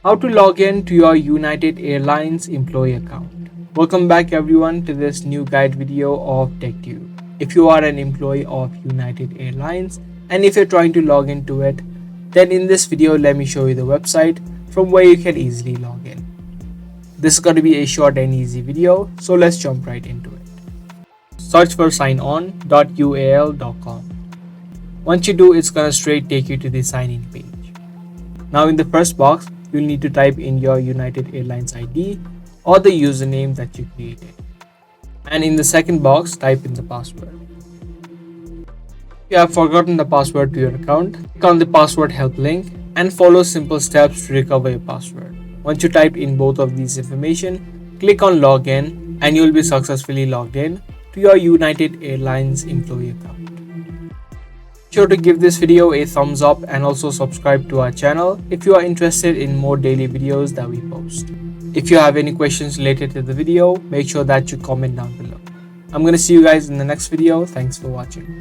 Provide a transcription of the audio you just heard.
How to log in to your United Airlines employee account. Welcome back everyone to this new guide video of TechTube. If you are an employee of United Airlines and if you're trying to log into it, then in this video let me show you the website from where you can easily log in. This is going to be a short and easy video, so let's jump right into it. Search for signon.ual.com. Once you do, it's going to straight take you to the sign in page. Now in the first box, you'll need to type in your United Airlines ID or the username that you created. And in the second box, type in the password. If you have forgotten the password to your account, click on the password help link and follow simple steps to recover your password. Once you type in both of these information, click on login and you'll be successfully logged in to your United Airlines employee account. Be sure to give this video a thumbs up and also subscribe to our channel if you are interested in more daily videos that we post. If you have any questions related to the video, make sure that you comment down below. I'm going to see you guys in the next video. Thanks for watching.